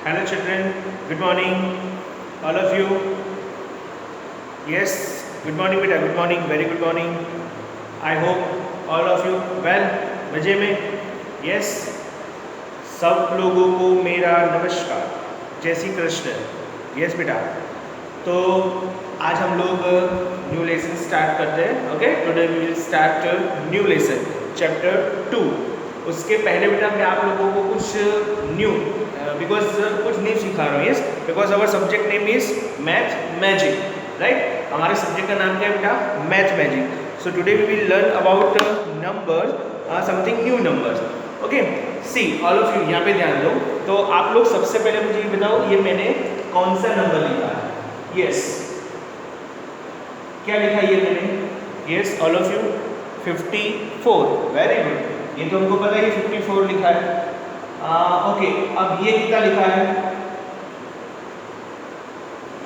Hello children, good morning, all of you. Yes, good morning beta, good morning, very good morning. I hope all of you well, मजे में. Yes, सब लोगों को मेरा नमस्कार, जय श्री कृष्ण. Yes बेटा. तो आज हम लोग न्यू लेसन स्टार्ट करते हैं. Okay, today we will start new lesson chapter 2. उसके पहले बेटा मैं आप लोगों को कुछ न्यू बिकॉज कुछ न्यू सिखा रहा हूँ. Yes, because our subject name is math magic, right. हमारे सब्जेक्ट का नाम क्या है बेटा? Math magic. So today we will learn about numbers, something new numbers. Okay, see all of you यहाँ पे ध्यान दो. तो आप लोग सबसे पहले मुझे ये बताओ, ये मैंने कौन सा नंबर लिखा है? यस, क्या लिखा है ये मैंने? Yes all of you, 54. Very good. ये तो हमको पता है 54 लिखा है. ओके, अब ये कितना लिखा है?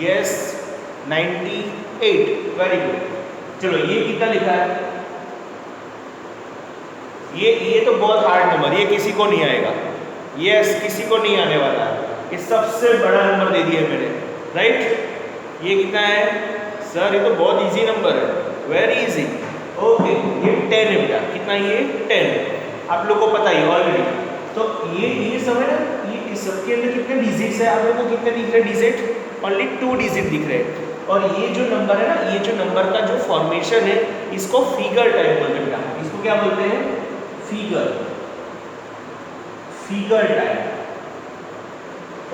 यस, 98. Very good. चलो ये कितना लिखा है? ये तो बहुत हार्ड नंबर, ये किसी को नहीं आएगा. यस, किसी को नहीं आने वाला है. ये सबसे बड़ा नंबर दे दिया मैंने, राइट. ये कितना है सर? ये तो बहुत इजी नंबर है, वेरी इजी. ओके, ये 10 है बेटा. कितना? ये 10. आप लोग को पता ही ऑलरेडी. तो ये सब है ना, ये सबके अंदर कितने डिजिट्स है? आप लोगों को कितने दिख रहे हैं डिजिट? ओनली 2 डिजिट दिख रहे हैं. और ये जो नंबर है ना, ये जो नंबर का जो फॉर्मेशन है, इसको फिगर टाइप बोलते हैं बेटा. इसको क्या बोलते हैं? Figure, figure type.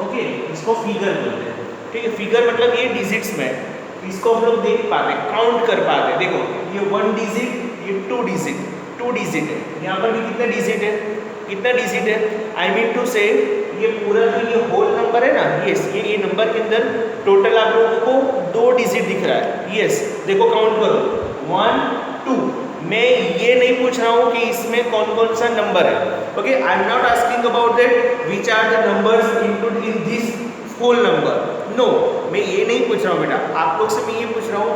ओके, इसको फिगर बोलते हैं. ठीक है, फिगर मतलब ये डिजिट्स में, इसको हम लोग देख पाते, काउंट कर पाते. देखो ये 1 डिजिट, ये 2 डिजिट, 2 डिजिट है. यहाँ पर भी कितने डिजिट है? कितना डिजिट है? आई मीन टू से ये पूरा जो ये होल नंबर है ना, ये नंबर के अंदर टोटल आप लोगों को 2 डिजिट दिख रहा है. यस, देखो काउंट करो, 1 2. मैं ये नहीं पूछ रहा हूँ कि इसमें कौन कौन सा नंबर है. Okay, I am not asking about that which are the numbers include in this whole number. No, मैं ये नहीं पूछ रहा हूँ बेटा. आप लोग से मैं ये पूछ रहा हूँ,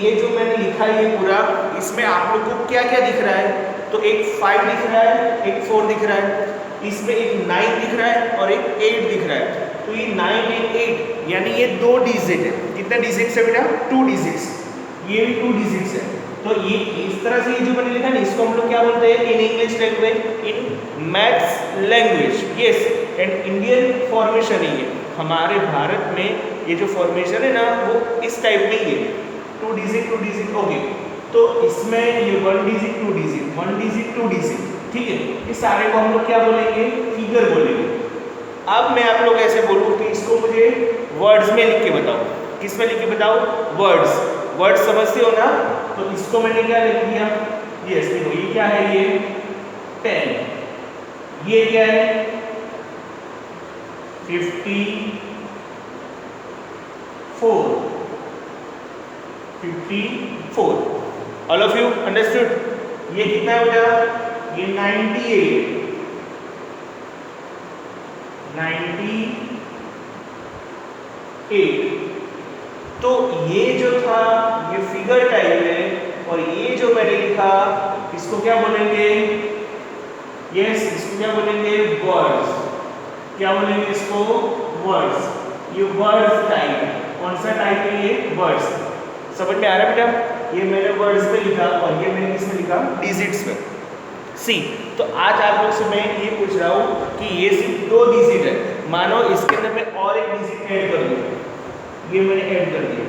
ये जो मैंने लिखा है ये पूरा, इसमें आप लोग को क्या क्या दिख रहा है? तो एक 5 दिख रहा है, एक 4 दिख रहा है, इसमें एक 9 दिख रहा है और एक 8 दिख रहा है. तो ये 9 और 8 यानी ये 2 डिजिट है. कितने डिजिट्स है बेटा? 2 डिजिट्स. ये भी 2 डिजिट्स है. तो ये इस तरह से ये जो मैंने लिखा है, इसको हम लोग क्या बोलते हैं in English language, in maths language. Yes, and Indian formation है ये. हमारे भारत में ये जो फॉर्मेशन है ना, वो इस टाइप में ही है. 2 डिजिट 2 डिजिट. ओके, तो इसमें ये 1 डिजिट 2 डिजिट, 1 डिजिट 2 डिजिट. ठीक है, इस सारे को हम लोग क्या बोलेंगे? फिगर बोलेंगे. अब मैं आप लोग ऐसे बोलूँ कि इसको मुझे वर्ड्स में लिख के बताओ. किस में लिख के बताओ? वर्ड्स. वर्ड्स समझते हो ना? तो इसको मैंने क्या लिख दिया? यस, देखो ये क्या है? ये 10. ये क्या है? 54. 54. All of you understood? ये कितना है बेटा? ये 98. 98. तो ये जो था ये फिगर टाइप है, और ये जो मैंने लिखा इसको क्या बोलेंगे? यस, इसको क्या बोलेंगे? वर्ड्स. क्या बोलेंगे इसको? वर्ड्स. ये वर्ड्स टाइप. कौन सा टाइप है ये? वर्ड्स. समझ में आ रहा है बेटा? ये मैंने वर्ड्स में लिखा और ये मैंने किसमें लिखा? डिजिट्स में. सी, तो आज आप लोग से मैं ये पूछ रहा हूँ कि ये सिर्फ 2 डिजिट है. मानो इसके अंदर मैं और एक डिजिट ऐड कर दूँ. ये मैंने ऐड कर दिया.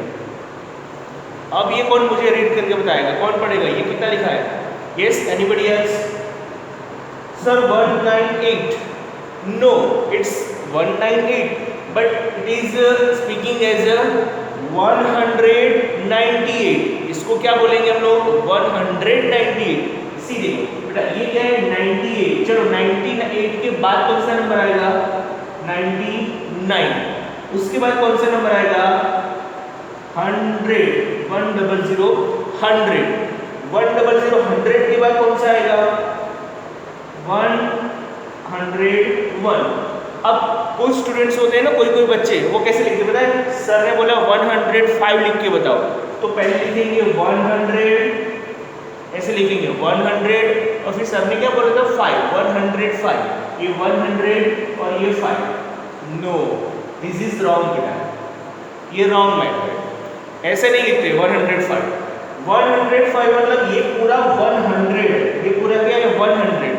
अब ये कौन मुझे रीड करके बताएगा? कौन पढ़ेगा? ये कितना लिखा है? Yes, anybody else? Sir 198. No, it's 198, but it is speaking as 198. इसको क्या बोलेंगे हम लोग? 198. सी देखो बेटा, ये क्या है? 98. चलो 98 के बाद कौन सा नंबर आएगा? 99. उसके बाद कौन सा नंबर आएगा? 100. 100. 100. 100. 100 के बाद कौन सा आएगा? 101. अब कुछ स्टूडेंट्स होते हैं ना, कोई बच्चे, वो कैसे लिखते बताए? सर ने बोला 105 लिख के बताओ. तो पहले लिखेंगे 100, ऐसे लिखेंगे 100, और फिर सर ने क्या बोला था? 5. 105. ये 100 और ये 5. नो, दिस इज रॉन्ग बेटा, ये रॉन्ग मैटर है, ऐसे नहीं लिखते 105। 105 मतलब ये पूरा 100 है, ये पूरा क्या है 100।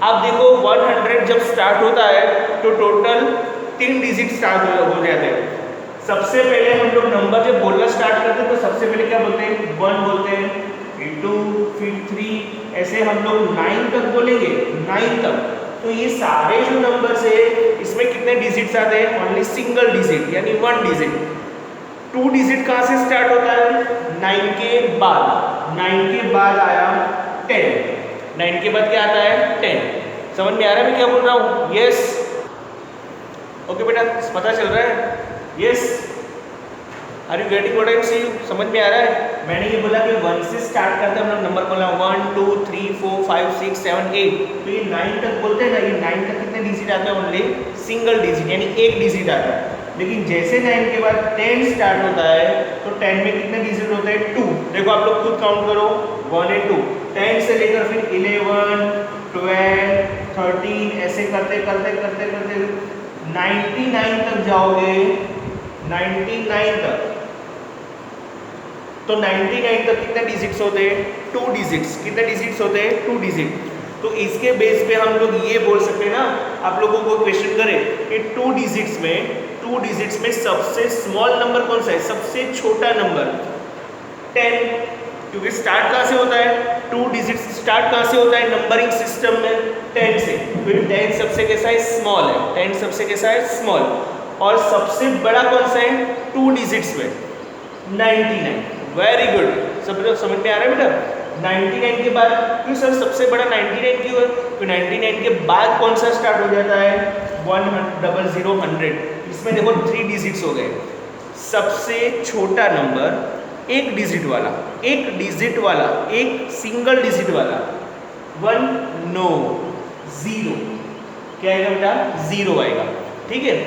अब देखो 100 जब स्टार्ट होता है तो टोटल 3 डिजिट स्टार्ट हो जाते हैं। सबसे पहले हम लोग नंबर जब बोलना स्टार्ट करते हैं तो सबसे पहले क्या बोलते हैं 1 बोलते हैं, फिर 2, फिर 3, ऐसे हम लोग 9 तक बोलेंगे, 9 तक। तो ये सारे जो नंबर्स है इसमें कितने डिजिट्स आते हैं, ओनली सिंगल डिजिट यानी 1 डिजिट। 2 डिजिट कहाँ से स्टार्ट होता है, 9 के बाद, 9 के बाद आया 10, 9 के बाद क्या आता है 10। समझ में आ रहा है मैं क्या बोल रहा हूँ? यस, ओके बेटा, पता चल रहा है? Yes, are you getting what I am saying? समझ में आ रहा है? मैंने ये बोला कि 1 से स्टार्ट करते हैं हम लोग नंबर बोला 1 2 3 4 5 6 7 8, तो ये 9 तक बोलते हैं ना, ये 9 तक कितने डिजिट आते हैं, ओनली सिंगल डिजिट यानी एक डिजिट आता है। लेकिन जैसे 9 के बाद 10 स्टार्ट होता है तो 10 में कितने डिजिट होते हैं 2। देखो आप लोग खुद काउंट करो 1 और 2, 10 से लेकर फिर 11 12 13 ऐसे करते करते करते करते 99 तक जाओगे, 99 तक। तो 99 तक कितने डिजिट्स होते हैं 2 डिजिट्स। कितने डिजिट्स होते हैं 2 डिजिट। तो इसके बेस पे हम लोग ये बोल सकते हैं ना, आप लोगों को क्वेश्चन करे कि 2 डिजिट्स में सबसे स्मॉल नंबर कौन सा है, सबसे छोटा नंबर 10, क्योंकि स्टार्ट कहाँ से होता है 2 डिजिट्स स्टार्ट कहाँ से होता है नंबरिंग सिस्टम में 10 से, फिर 10 सबसे कैसा है स्मॉल है, 10 सबसे कैसा है स्मॉल, और सबसे बड़ा कौन सा है 2 डिजिट्स में 99। वेरी गुड, सब लोग समझ में आ रहा है बेटा? 99 के बाद क्यों सर सबसे बड़ा 99 क्यों है? तो 99 के बाद कौन सा स्टार्ट हो जाता है 100 100। इसमें देखो 3 डिजिट्स हो गए। सबसे छोटा नंबर एक डिजिट वाला, एक सिंगल डिजिट वाला 1 नो 0, क्या आएगा बेटा 0 आएगा, ठीक है।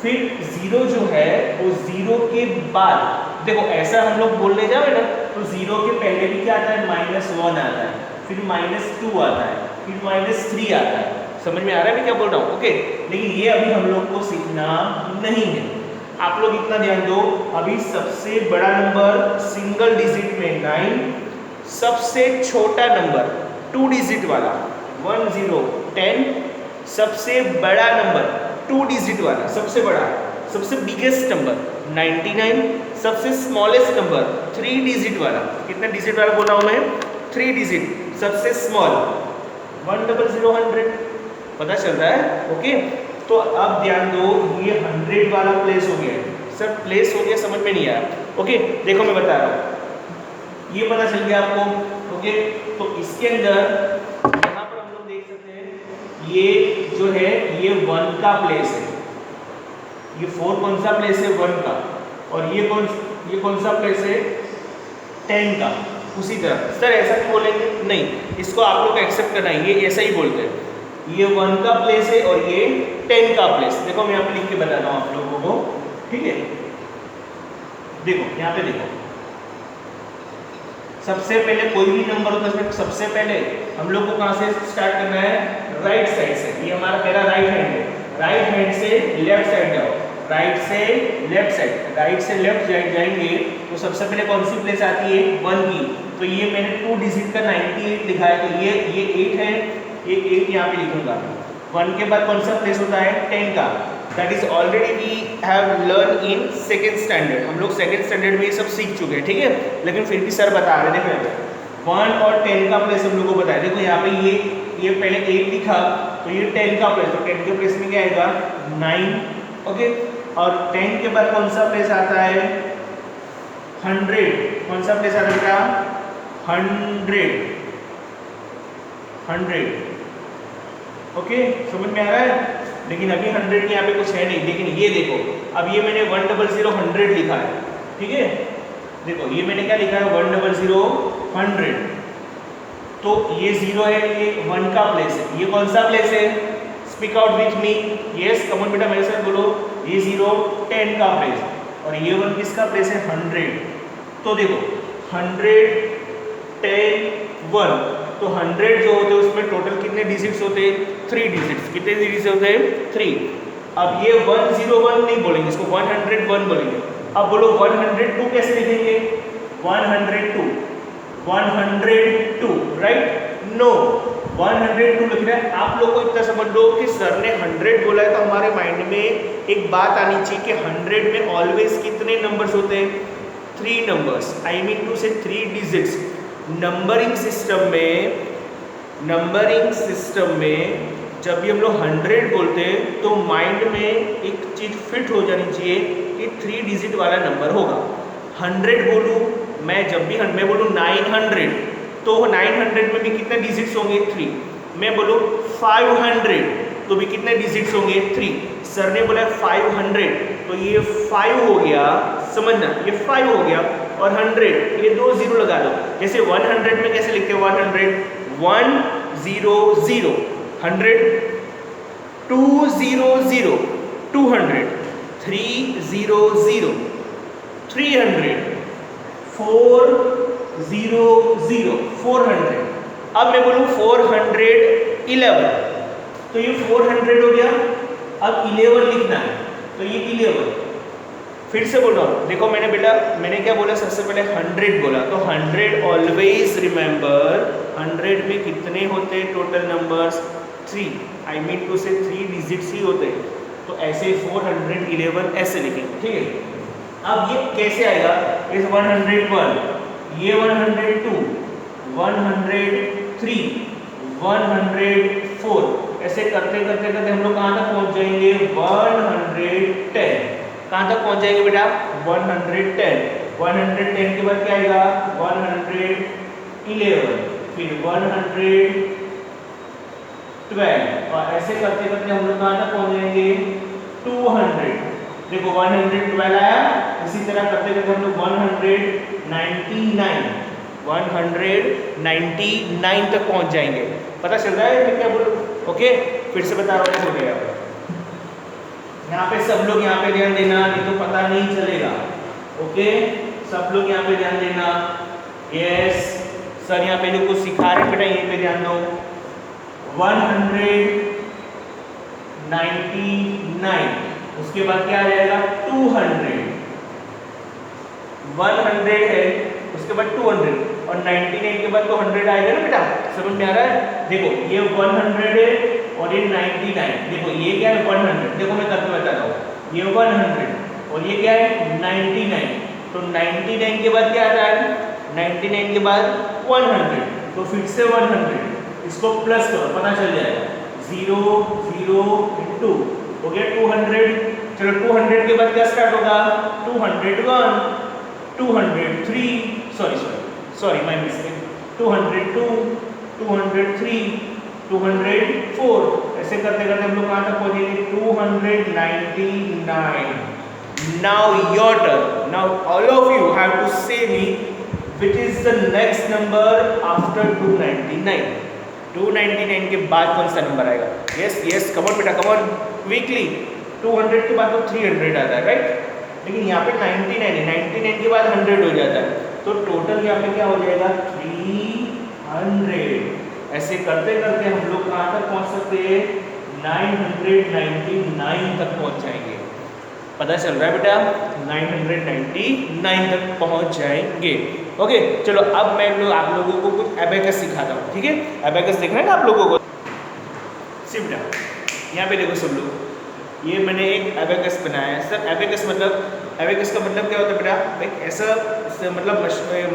फिर 0 जो है वो 0 के बाद देखो ऐसा हम लोग बोलने जाओ ना तो 0 के पहले भी क्या आता है -1 आता है, फिर -2 आता है, फिर -3 आता है। समझ में आ रहा है मैं क्या बोल रहा हूँ? ओके, लेकिन ये अभी हम लोग को सीखना नहीं है। आप लोग इतना ध्यान दो, अभी सबसे बड़ा नंबर सिंगल डिजिट में 9, सबसे छोटा नंबर 2 डिजिट वाला 1 0 10, सबसे बड़ा नंबर 2 डिजिट वाला सबसे बड़ा, सबसे बिगेस्ट नंबर 99, सबसे स्मॉलेस्ट नंबर 3 डिजिट वाला, कितने डिजिट वाला बोल रहा हूँ मैं 3 डिजिट, सबसे स्मॉल 100 100। पता चल रहा है? ओके, तो अब ध्यान दो, ये 100 वाला प्लेस हो गया सर, प्लेस हो गया, समझ में नहीं आया। ओके देखो मैं बता रहा हूँ, ये पता चल गया आपको। ओके, तो इसके अंदर यहाँ पर हम लोग देख सकते हैं ये जो है ये 1 का प्लेस है, ये 4 कौन सा प्लेस है 1 का, और ये कौन सा प्लेस है 10 का। उसी तरह सर ऐसा क्यों बोलेंगे, नहीं, इसको आप लोग एक्सेप्ट करना है, ये ऐसा ही बोलते हैं, ये 1 का प्लेस है और ये 10 का प्लेस। देखो मैं यहाँ पे लिख के बताता हूँ आप लोगों को, ठीक है। देखो यहाँ पे देखो, सबसे पहले कोई भी नंबर होता है सबसे पहले हम लोग को कहाँ से स्टार्ट करना है, राइट साइड से। ये हमारा पहला राइट हैंड है, राइट हैंड से लेफ्ट साइड जाओ, राइट से लेफ्ट साइड, राइट से लेफ्ट जाएंगे तो सबसे पहले कौन सी प्लेस आती है 1 की। तो ये मैंने 2 डिजिट का 98 लिखा है, तो ये 8 है, ये 8 यहाँ पे लिखूंगा। 1 के बाद कौन सा प्लेस होता है 10 का, that is already we have learn in second standard, हम लोग सेकेंड स्टैंडर्ड में ये सब सीख चुके हैं, ठीक है। लेकिन फिर भी सर बता रहे हैं, देखो 1 और 10 का प्लेस हम लोग को बताया। देखो यहाँ पे ये पहले 8 लिखा तो ये 10 का प्लेस, तो 10 के प्लेस में क्या आएगा 9। ओके, और 10 के बाद कौन सा प्लेस आता है 100, कौन सा प्लेस आता है 100। ओके, समझ में आ रहा है? लेकिन अभी 100 के यहाँ पे कुछ है नहीं, लेकिन ये देखो अब ये मैंने 100 100 लिखा है, ठीक है। देखो ये मैंने क्या लिखा है 100 100, तो ये 0 है, ये 1 का प्लेस है, ये कौन सा प्लेस है, speak out with me, yes come on बेटा मेरे साथ बोलो, ये 0 10 का प्लेस, और ये 1 किसका प्लेस है 100। तो देखो 100 10 1, तो 100 जो होते हैं उसमें टोटल कितने डिजिट्स होते हैं 3 डिजिट्स, कितने डिजिट्स होते हैं 3। अब ये 101 नहीं बोलेंगे, इसको 101 बोलेंगे। अब बोलो 102 कैसे लिखेंगे? 102 राइट? नो, 102 लिख रहे हैं। आप लोग को इतना समझ लो कि सर ने 100 बोला है, तो हमारे माइंड में एक बात आनी चाहिए कि 100 में ऑलवेज कितने नंबर्स होते हैं? 3 नंबर्स, आई मीन टू से 3 डिजिट्स। नंबरिंग सिस्टम में जब भी हम लोग 100 बोलते हैं तो माइंड में एक चीज़ फिट हो जानी चाहिए कि 3 डिजिट वाला नंबर होगा। 100 बोलूँ मैं, जब भी मैं बोलूँ 900, तो 900 में भी कितने डिजिट्स होंगे? 3। मैं बोलूँ 500 तो भी कितने डिजिट्स होंगे? 3। सर ने बोला 500 तो ये 5 हो गया, समझना, ये 5 हो गया। और 100 ये 2 0 लगा दो। जैसे 100 में कैसे लिखते हैं? 100 100 100 200 200 300 300 400 400। अब मैं बोलूँ 411 तो ये 400 हो गया। अब 11 लिखना है तो ये 11। फिर से बोल रहा हूँ, देखो मैंने क्या बोला? सबसे पहले 100 बोला, तो 100 ऑलवेज रिमेंबर 100 में कितने होते हैं total numbers? 3, I mean two से 3 डिजिट्स ही होते हैं। तो ऐसे 411 ऐसे लिखेंगे, ठीक है। अब ये कैसे आएगा? इस 101, ये 102, 103, 104, ऐसे करते करते करते हम लोग कहाँ तक पहुँच जाएंगे? 110। कहाँ तक पहुँच जाएंगे बेटा? 110। 110 के बाद क्या आएगा? 111, फिर 112, और ऐसे करते करते हम लोग कहाँ तक पहुँच जाएंगे? 200। देखो 112 आया, इसी तरह करते करते हम लोग 199 तक पहुँच जाएंगे। पता चल रहा है मैं क्या बोलूँ? ओके, फिर से बता रहा हूँ, हो गया। यहाँ पे सब लोग यहाँ पे ध्यान देना, नहीं तो पता नहीं चलेगा। ओके, सब लोग यहाँ पे ध्यान देना। यस, सर यहाँ पे जो कुछ सिखा रहे हैं बेटा यहीं पे ध्यान दो। 199, उसके बाद क्या आ जाएगा? 200। 100 है, उसके बाद 200, और 99 के बाद तो 100 आएगा ना बेटा? समझ में आ रहा है? देखो ये 100 है और ये 99। देखो ये क्या है? 100। देखो मैं करके बता रहा हूँ, ये 100 और ये क्या है? 99। तो 99 के बाद क्या आता है? 99 के बाद 100, तो फिर से 100, इसको प्लस करो, पता चल जाएगा। 0 0 इंटू हो गया 200। चलो 200 के बाद क्या स्टार्ट होगा? 201, 203, सॉरी माय मिस्टेक, 202, 203, 204, ऐसे करते करते हम लोग कहाँ तक पहुँचेंगे? 299। Now your turn. Now all of you have to say me which is the next number after 299. 299 के बाद कौन सा नंबर आएगा? यस, कम ऑन बेटा, कम ऑन, क्विकली। 200 के बाद तो 300 आता है, राइट? लेकिन यहाँ पे 99 है, 99 के बाद 100 हो जाता है, तो टोटल यहाँ पे क्या हो जाएगा? 300। ऐसे करते करते हम लोग कहाँ तक पहुँच सकते हैं? 999 तक पहुँच जाएंगे। पता चल रहा है बेटा? 999 तक पहुँच जाएंगे। ओके, चलो अब मैं आप लोगों को कुछ एबेकस सिखाता हूँ, ठीक है? एबेकस देखना है ना आप लोगों को? सी बेटा, यहाँ पे देखो सब लोग, ये मैंने एक एबेकस बनाया है। सर एबेकस का मतलब क्या होता है बेटा? एक ऐसा मतलब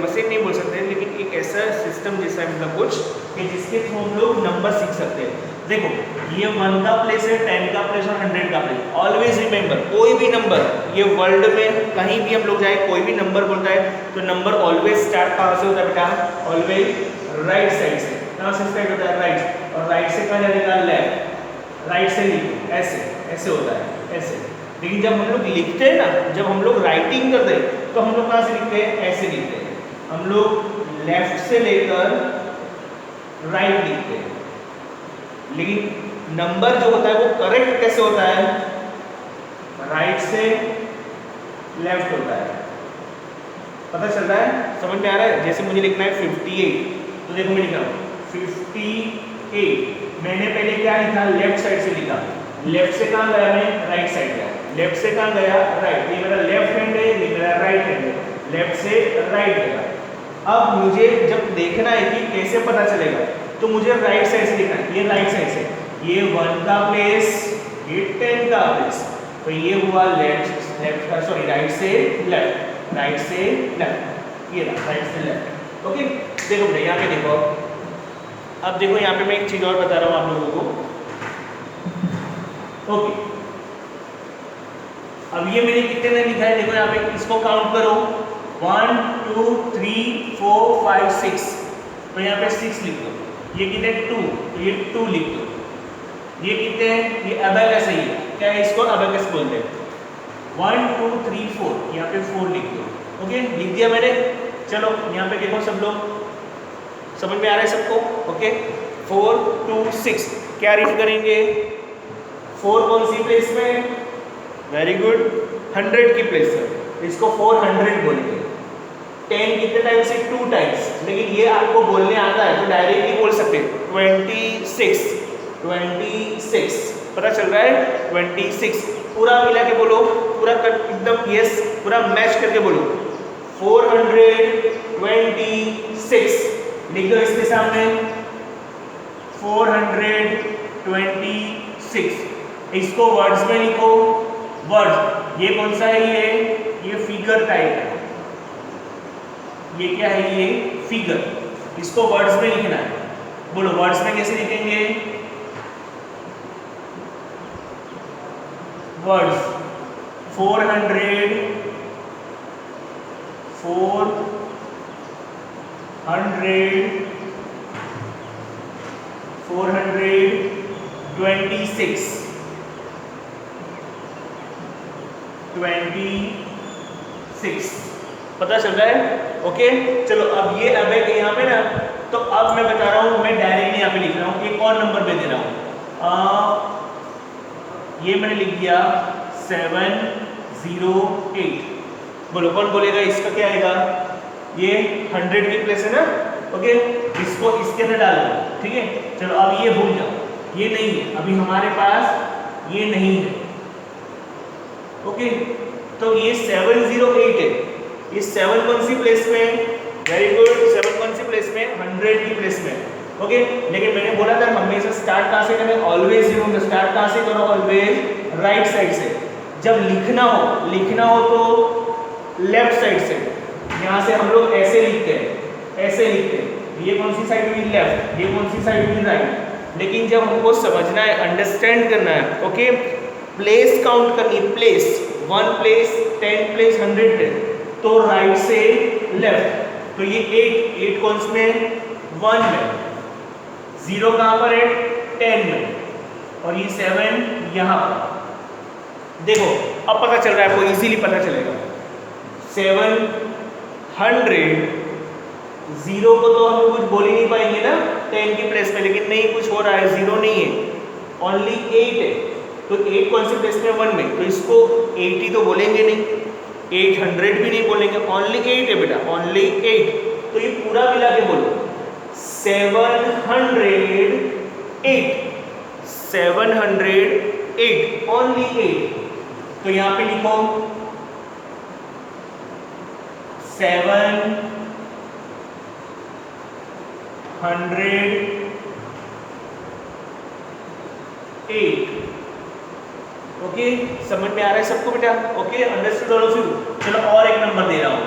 मशीन नहीं बोल सकते, लेकिन एक ऐसा सिस्टम जैसा मतलब कुछ कि जिसके थ्रू हम लोग नंबर सीख सकते हैं। देखो ये 1 का प्लेस है, 10 का प्लेस और 100 का प्लेस। ऑलवेज रिमेंबर, कोई भी नंबर ये वर्ल्ड में कहीं भी हम लोग जाए, कोई भी नंबर बोलता है तो नंबर ऑलवेज स्टार्ट कहाँ से होता है बेटा? ऑलवेज राइट साइड से। कहाँ से स्टार्ट होता है? राइट, और राइट से कहाँ जाएगा? लेफ्ट। राइट से लिखो, ऐसे होता है, ऐसे। लेकिन जब हम लोग लिखते हैं ना, जब हम लोग राइटिंग करते हैं तो हम लोग कहाँ से लिखते हैं? ऐसे लिखते हैं। हम लोग लेफ्ट से लेकर राइट लिखते हैं। लेकिन नंबर जो होता है वो करेक्ट कैसे होता है? राइट से लेफ्ट होता है। पता चल रहा है? समझ में आ रहा है? जैसे मुझे लिखना है 58, तो देखो मैं लिख रहा हूँ 58। मैंने पहले क्या लिखा? लेफ्ट साइड से लिखा। लेफ्ट से कहाँ गया मैं, राइट साइड गया, लेफ्ट से कहाँ गया, राइट, ये मेरा लेफ्ट हैंड है, ये मेरा राइट हैंड है, लेफ्ट से राइट गया। अब मुझे जब देखना है कि कैसे पता चलेगा, तो मुझे राइट साइड से देखना है, ये राइट साइड से, ये 1 का प्लेस, ये 10 का प्लेस, तो ये हुआ सॉरी राइट से लेफ्ट, राइट से लेफ्ट, ये राइट से लेफ्ट। ओके, देखो बेटा यहाँ पे देखो, अब देखो यहाँ पे मैं एक चीज और बता रहा हूँ आप लोगों को। ओके, अब ये मैंने कितने ने लिखा है, देखो यहाँ पे, इसको काउंट करो, 1 2 3 4 5 6, तो यहाँ पे 6 लिख दो। ये कितने 2, तो ये 2 लिख दो। ये कितने हैं, ये अबेकस है, ये क्या है, इसको अबेकस बोलते हैं। 1 2 3 4, यहाँ पे 4 लिख दो। ओके, लिख दिया मैंने। चलो यहाँ पे देखो सब लोग, समझ में आ रहा है सबको। ओके, 4 2 6 क्या रीड करेंगे, 4 कौन सी प्लेस में, वेरी गुड, 100 की प्लेस में, इसको 400 बोलेंगे। 10 कितने टाइम्स से, 2 टाइम्स, लेकिन ये आपको बोलने आता है तो डायरेक्टली बोल सकते हैं 26, 26 पता चल रहा है, 26 पूरा मिला के बोलो, पूरा एकदम यस, पूरा मैच करके बोलो, 426 लिख दो इसके सामने, 426। इसको वर्ड्स में लिखो, वर्ड, ये कौन सा है, ये फिगर टाइप है, ये क्या है, ये फिगर, इसको वर्ड्स में लिखना है। बोलो वर्ड्स में कैसे लिखेंगे, वर्ड्स 426 26 पता चल रहा है। ओके, चलो अब ये अब है यहाँ पे ना, तो अब मैं बता रहा हूँ, मैं डायरेक्टली यहाँ पे लिख रहा हूँ, एक और नंबर पे दे रहा हूँ। ये मैंने लिख दिया 708। बोलो कौन बोलेगा, इसका क्या आएगा, ये 100 की प्लेस है ना। ओके, इसको इसके अंदर डाल दो, ठीक है। चलो अब ये भूल जाओ, ये नहीं है अभी हमारे पास, ये नहीं है। ओके, तो ये 708 है, ये 7 कौन सी प्लेस में, वेरी गुड, 7 कौन सी प्लेस में, 100 की प्लेस में। ओके, लेकिन मैंने बोला था हमेशा स्टार्ट कहाँ से करें, ऑलवेज स्टार्ट कहाँ से करो, ऑलवेज राइट साइड से। जब लिखना हो तो लेफ्ट साइड से, यहाँ से हम लोग ऐसे लिखते हैं, ऐसे लिखते हैं, ये कौन सी साइड हुई, लेफ्ट, ये कौन सी साइड हुई, राइट। लेकिन जब हमको समझना है, अंडरस्टैंड करना है, ओके, प्लेस काउंट करनी, प्लेस 1 प्लेस, 10 प्लेस, 100 प्लेस, तो राइट से लेफ्ट। तो ये 8 कौन में, 1 में, 0 कहाँ पर है, 10 में, और ये 7 यहाँ पर। देखो अब पता चल रहा है आपको, इजीली पता चलेगा। 700, 0 को तो हम कुछ बोल ही नहीं पाएंगे ना 10 की प्लेस में, लेकिन नहीं, कुछ हो रहा है, 0 नहीं है, ओनली 8 है। तो 8 कौन सी प्लेस में, 1 में, तो इसको 80 तो बोलेंगे नहीं, 800 भी नहीं बोलेंगे, ओनली 8 है बेटा, ओनली 8। तो ये पूरा मिला के बोलो 708, ओनली 8। तो यहाँ पे लिखो 708। ओके, समझ में आ रहा है सबको बेटा, okay, understood all of you. चलो और एक नंबर दे रहा हूं,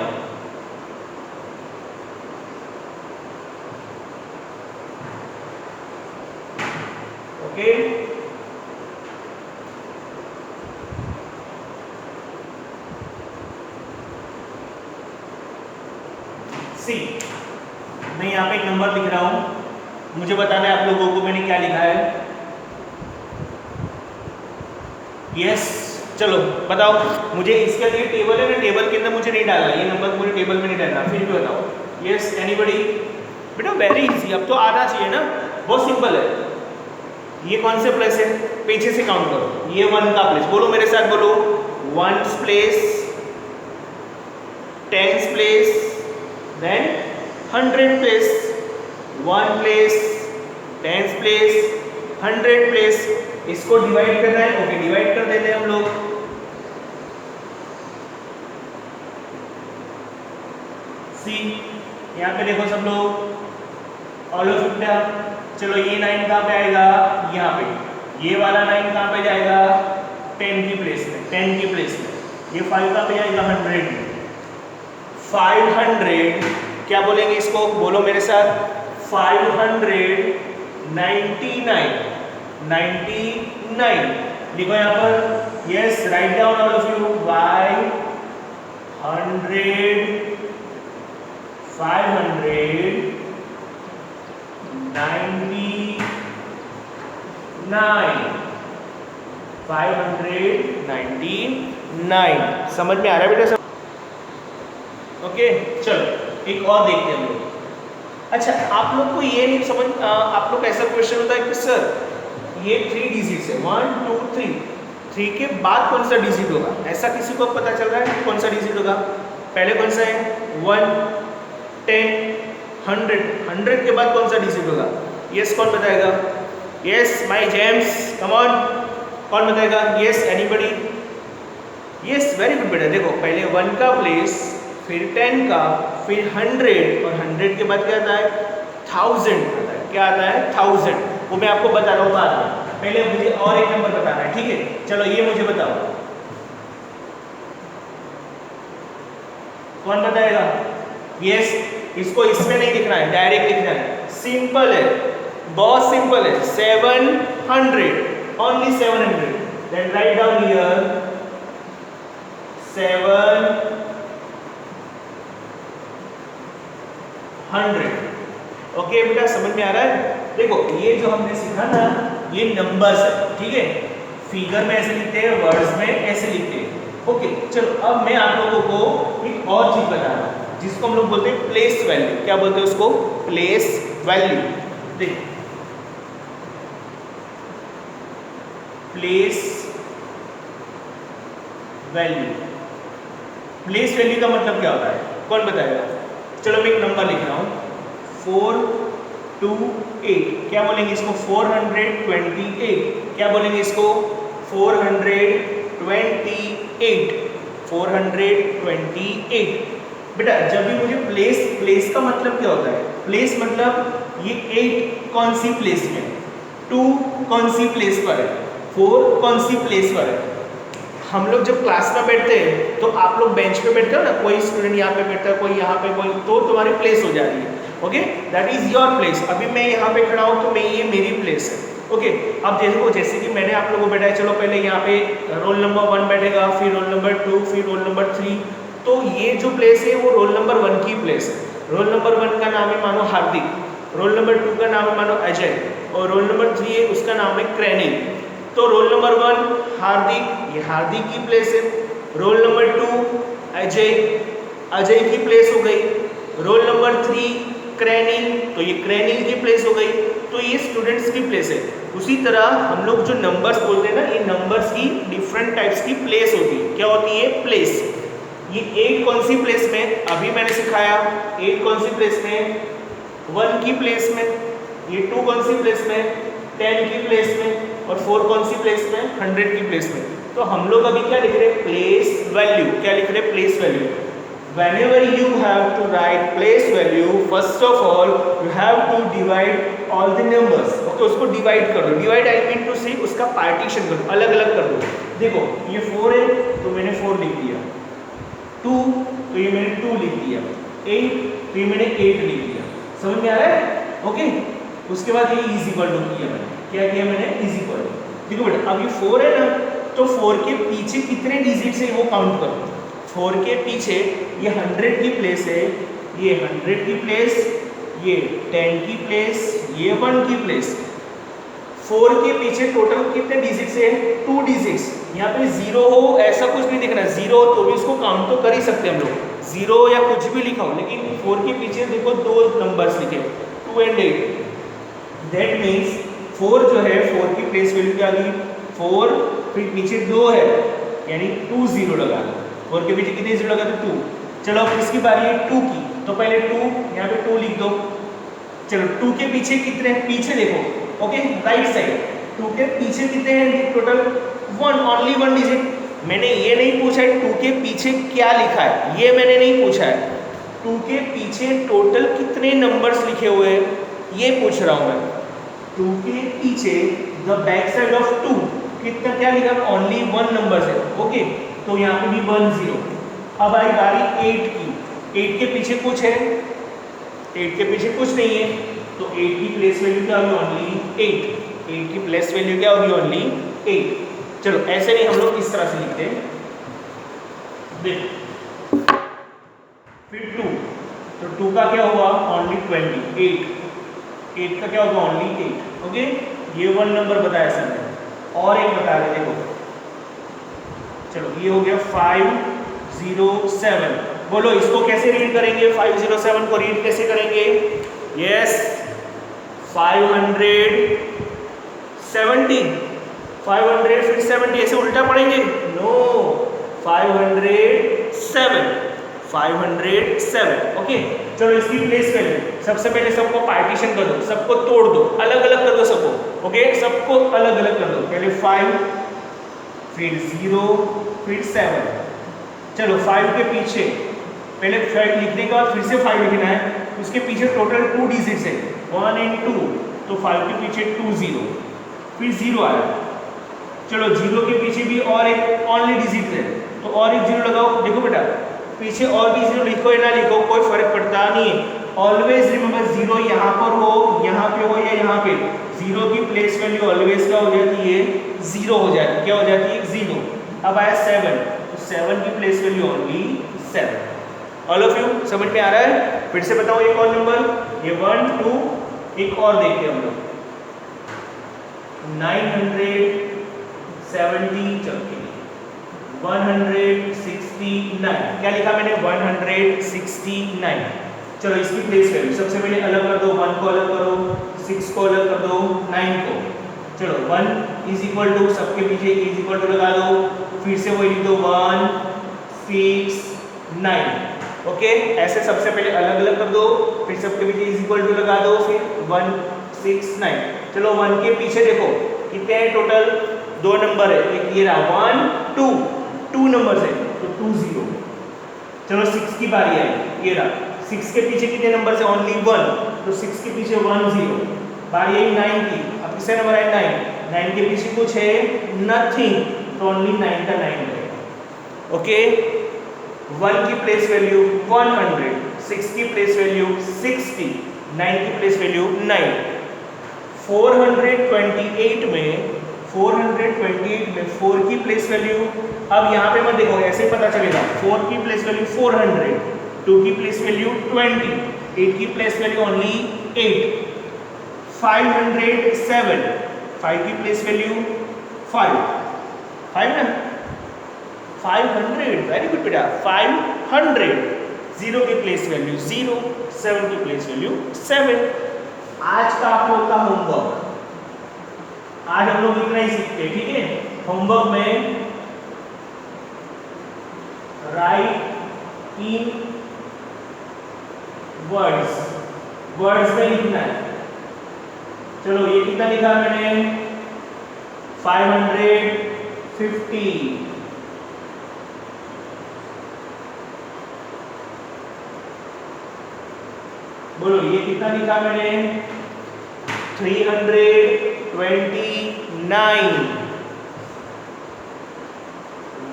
ओके, सी, मैं यहाँ पे एक नंबर लिख रहा हूं, मुझे बताना है आप लोगों को मैंने क्या लिखा है। यस, चलो बताओ मुझे, इसके लिए टेबल है ना, टेबल के अंदर मुझे नहीं डालना, ये नंबर मुझे टेबल में नहीं डालना, फिर भी बताओ। यस, एनीबडी, बेटा वेरी इजी, अब तो आना चाहिए ना, बहुत सिंपल है। ये कौन से प्लेस है, पीछे से काउंट करो, ये 1 का प्लेस, बोलो मेरे साथ, बोलो 1's place, 10's place, then 100 place, 1 place, 10's place, 100 place, इसको डिवाइड करना है, ओके डिवाइड कर देते हैं हम लोग। सी यहाँ पे देखो सब लोग ऑल ऑफ इट, चलो ये 9 कहाँ पे आएगा, यहाँ पे। ये वाला 9 कहाँ पे जाएगा, 10 की प्लेस में, 10 की प्लेस में। ये 5 कहाँ पे जाएगा, 100 में। 500 क्या बोलेंगे इसको, बोलो मेरे साथ, 599 लिखो यहाँ पर। Yes, write down all of you, by 100 599 599 समझ में आ रहा है बेटा सब? ओके चलो एक और देखते हैं हम लोग। अच्छा आप लोग को ये नहीं समझ, आप लोग ऐसा क्वेश्चन होता है कि सर ये 3 डिजिट्स है, 1 2 3 के बाद कौन सा डिजिट होगा, ऐसा किसी को पता चल रहा है कौन सा डिजिट होगा? पहले कौन सा है, 1 10 100, 100 के बाद कौन सा डिजिट होगा? यस कौन बताएगा? Yes my James, come on, कौन बताएगा? Yes anybody? Yes very good बेटा। देखो पहले 1 का प्लेस, फिर 10 का, फिर 100 और 100 के बाद क्या आता है, 1000 आता है। क्या आता है? 1000। वो मैं आपको बता रहा हूँ बाद में, पहले मुझे और एक नंबर बताना है, ठीक है? चलो ये मुझे बताओ, कौन बताएगा? यस, इसको इसमें नहीं लिखना है, डायरेक्ट लिखना है, सिंपल है, बहुत सिंपल है। 700, only 700। Then write down here 700। Okay बेटा समझ में आ रहा है? देखो ये जो हमने सीखा ना, ये नंबर्स है, ठीक है? फिगर में ऐसे लिखते हैं, वर्ड्स में ऐसे लिखते हैं। ओके चलो अब मैं आप लोगों को एक और चीज बता रहा हूँ जिसको हम लोग बोलते हैं प्लेस वैल्यू। क्या बोलते हैं उसको? Place value. देखो प्लेस वैल्यू, प्लेस वैल्यू का मतलब क्या होता है, कौन बताएगा? चलो मैं एक नंबर लिख रहा हूँ, 428। क्या बोलेंगे इसको? 428। क्या बोलेंगे इसको? 428। 428। बेटा जब भी मुझे प्लेस का मतलब क्या होता है? प्लेस मतलब ये 8 कौन सी प्लेस में, 2 कौन सी प्लेस पर है, 4 कौन सी प्लेस पर है। हम लोग जब क्लास में बैठते हैं तो आप लोग बेंच पे बैठते हो ना, कोई स्टूडेंट यहाँ पे बैठता है, कोई यहाँ पे, कोई, तो तुम्हारी प्लेस हो जा रही है। Okay that is your place. अभी मैं यहाँ पे खड़ा हूँ तो ये मेरी प्लेस है। ओके अब देखो जैसे कि मैंने आप लोगों को बैठाया, चलो पहले यहाँ पे रोल नंबर 1 बैठेगा, फिर रोल नंबर 2, फिर रोल नंबर 3। तो ये जो प्लेस है वो रोल नंबर 1 की प्लेस है। रोल नंबर 1 का नाम है मानो हार्दिक, रोल नंबर 2 का नाम है मानो अजय, और रोल नंबर 3 है उसका नाम है क्रैनिल। तो रोल नंबर 1 हार्दिक, ये हार्दिक की प्लेस है। रोल नंबर 2 अजय, अजय की प्लेस हो गई। रोल नंबर 3 क्रैनिल, तो ये क्रैनिल की प्लेस हो गई। तो ये स्टूडेंट्स की प्लेस है। उसी तरह हम लोग जो नंबर्स बोलते हैं ना, ये नंबर्स की डिफरेंट टाइप्स की प्लेस होती है। क्या होती है? प्लेस। ये 8 कौन सी प्लेस में, अभी मैंने सिखाया 8 कौन सी प्लेस में, 1 की प्लेस में। ये 2 कौन सी प्लेस में, 10 की प्लेस में। और 4 कौन सी प्लेस में, 100 की प्लेस में। तो हम लोग अभी क्या लिख रहे हैं? Place value. क्या लिख रहे हैं? Place value. Whenever you have to write place value, first of all you have to divide all the numbers. Okay, उसको divide कर दो। Divide I mean to say उसका partition कर दो, अलग अलग कर दो। देखो ये 4 है तो मैंने 4 लिख दिया, 2 तो ये मैंने 2 लिख दिया, 8 तो ये मैंने 8 लिख दिया। समझ में आ रहा है? ओके उसके बाद ये इज इक्वल टू किया मैंने। क्या किया मैंने? Is equal to. देखो बेटा अब ये 4 है ना, तो 4 के पीछे कितने डिजिट्स है वो काउंट करो। 4 के पीछे ये 100 की प्लेस है, ये 100 की प्लेस, ये 10 की प्लेस, ये 1 की प्लेस। 4 के पीछे टोटल कितने डिजिट्स है? 2 डिजिट्स। यहाँ पे 0 हो ऐसा कुछ नहीं दिखना, 0 हो तो भी इसको काउंट तो कर ही सकते हैं हम लोग, 0 या कुछ भी लिखा हो। लेकिन 4 के पीछे देखो 2 नंबर्स लिखे, 2 और 8। दैट मीन्स 4 जो है 4 की प्लेस वैल्यू क्या आ गई? 4, फिर पीछे 2 है यानी 2 0 लगा दो। 4 के पीछे कितने 0 लगा दो? 2। चलो अब किसकी बारी है? 2 की, तो पहले 2 यहाँ पे 2 लिख दो। चलो 2 के पीछे कितने? पीछे देखो, ओके राइट साइड 2 के पीछे कितने हैं टोटल? 1, only 1 digit. मैंने ये नहीं पूछा है 2 के पीछे क्या लिखा है, ये मैंने नहीं पूछा है। 2 के पीछे टोटल कितने नंबर्स लिखे हुए हैं ये पूछ रहा हूँ मैं। 2 के पीछे द बैक साइड ऑफ 2 कितना क्या लिखा है? ओनली 1 नंबर है। ओके, तो यहाँ पे भी 1 0। अब आई बारी 8 की। 8 के पीछे कुछ है? 8 के पीछे कुछ नहीं है, तो 8 की प्लेस वैल्यू क्या होगी? ओनली 8। 8 की प्लेस वैल्यू क्या होगी? ओनली 8। चलो ऐसे नहीं हम लोग इस तरह से लिखते हैं, देखो फिर 2, तो 2 का क्या हुआ? ओनली 20। 8 का क्या होगा? ओनली 8। ओके, ये 1 नंबर बताया सर ने। और एक बता रहे, देखो चलो ये हो गया 507। बोलो इसको कैसे रीड करेंगे? 507 को रीड कैसे करेंगे? यस, 570 फिर 70 ऐसे उल्टा पढ़ेंगे? नो, 507। ओके, चलो इसकी प्लेस वैल्यू सबसे पहले सबको पार्टीशन कर दो, सबको तोड़ दो, अलग अलग कर दो सबको। ओके, सबको अलग अलग कर दो। पहले 5, फिर 0, फिर 7। चलो 5 के पीछे पहले 5 लिखने के बाद फिर से 5 लिखना है, उसके पीछे टोटल 2 डिजिट्स है, 1 और 2, तो 5 के पीछे 2 0, फिर 0 आया। चलो 0 के पीछे भी और एक ओनली डिजिट है, तो और एक 0 लगाओ। देखो बेटा, पीछे और भी 0 लिखो या ना लिखो कोई फर्क पड़ता नहीं है। ऑलवेज रिमेंबर 0 यहाँ पर हो, यहाँ पे हो या यहाँ पे, 0 की प्लेस वैल्यू ऑलवेज क्या हो जाती है? 0 हो जाती है। क्या हो जाती है? 0। अब आया 7, तो 7 की place value only 7। All of you समझ में आ रहा है? फिर से बताओ एक और नंबर, ये 1 2, एक और देखते हैं हम लोग 970। चलो 169, क्या लिखा मैंने? 169। चलो इसकी प्लेस वैल्यू सबसे पहले अलग कर दो, 1 को अलग करो, 6 को अलग कर दो, 9 को। चलो 1 इज इक्वल टू, सबके पीछे इज इक्वल टू लगा दो, फिर से वही लिख दो 1 6 9। ओके, ऐसे सबसे पहले अलग अलग कर दो, फिर सबके पीछे इज इक्वल टू लगा दो, फिर 1 6 9। चलो 1 के पीछे देखो कितने हैं टोटल? 2 नंबर है, एक ये रहा 1 2, 2 नंबर है तो 2 0। चलो 6 की बारी आई, ये रहा 6 के पीछे कितने नंबर है? ओनली 1, तो 6 के पीछे 1 0। बारी आई 9 की, अब किसका नंबर है? 9। 9 के पीछे कुछ है? नथिंग, तो ओनली 9 का 9 है। ओके, 1 की प्लेस वैल्यू 100, 6 की प्लेस वैल्यू 60, 9 की प्लेस वैल्यू 9। 428 में 4 की प्लेस वैल्यू, अब यहाँ पे मत देखो, ऐसे पता चलेगा। 4 की प्लेस वैल्यू 400, 2 की प्लेस वैल्यू 20, 8 की प्लेस वैल्यू ओनली 8, 507, 5 की प्लेस वैल्यू 5 ना, 500, वेरी गुड बेटा, 500। 0 की प्लेस वैल्यू 0, 7 की प्लेस वैल्यू 7। आज का आप लोग का होमवर्क, आज हम लोग इतना ही सीखते हैं, ठीक है? होमवर्क में राइट इन वर्ड्स में लिखना है। चलो ये कितना लिखा मैंने? 550। बोलो ये कितना लिखा मैंने? 329,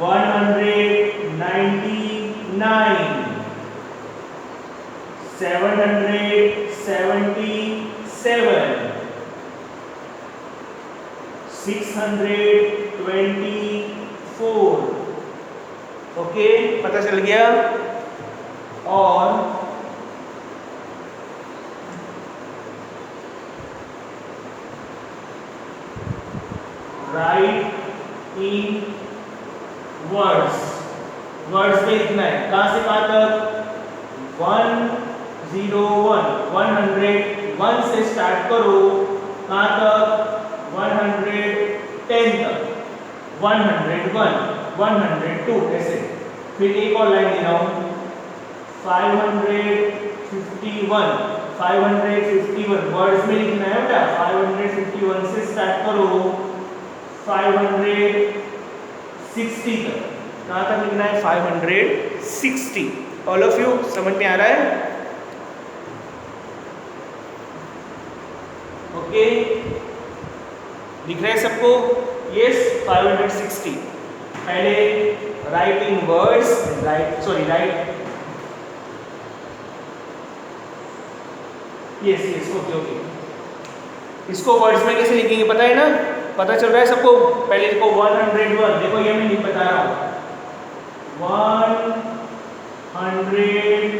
199, 777, 624। ओके, पता चल गया? और राइट इन वर्ड्स में लिखना है। कहां से कहां तक? 101, 101 से स्टार्ट करो, कहां तक? 110 तक, 101, 102 ऐसे। फिर एक और लाइन दे रहा हूं, 551, 551 वर्ड्स में लिखना है बेटा, 551 से स्टार्ट करो 560 तक। कहाँ तक लिखना है? 560। ऑल ऑफ यू समझ में आ रहा है? ओके, दिख रहा है सबको? यस, 560। पहले write in words, write yes okay okay. इसको वर्ड्स में कैसे लिखेंगे पता है ना? पता चल रहा है सबको? पहले देखो 101, देखो ये मैं नहीं बता रहा हूँ। 101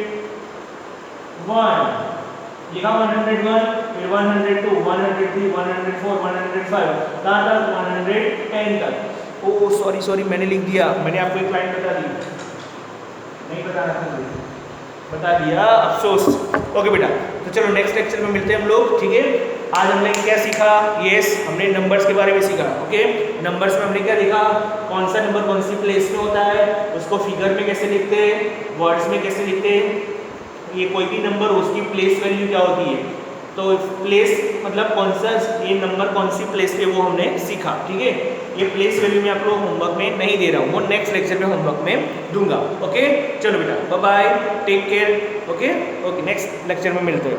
लिखा 101, फिर 102, 103, 104, 105, कहाँ तक? 110 तक। ओ सॉरी मैंने लिख दिया, मैंने आपको एक लाइन बता दी, नहीं बताना था मुझे, बता दिया, अफसोस। ओके बेटा, तो चलो नेक्स्ट लेक्चर में मिलते हैं हम लोग, ठीक है? आज हमने क्या सीखा? यस, हमने नंबर्स के बारे में सीखा। ओके, नंबर्स में हमने क्या लिखा? कौन सा नंबर कौन सी प्लेस में होता है, उसको फिगर में कैसे लिखते हैं, वर्ड्स में कैसे लिखते हैं, ये कोई भी नंबर उसकी प्लेस वैल्यू क्या होती है, तो प्लेस मतलब कौन सा ये नंबर कौन सी प्लेस पे, वो हमने सीखा। ठीक है, ये प्लेस वैल्यू मैं आप लोग होमवर्क में नहीं दे रहा हूँ, वो नेक्स्ट लेक्चर में होमवर्क में दूंगा। ओके, चलो बेटा, bye bye, take care. Okay next lecture में मिलते हैं।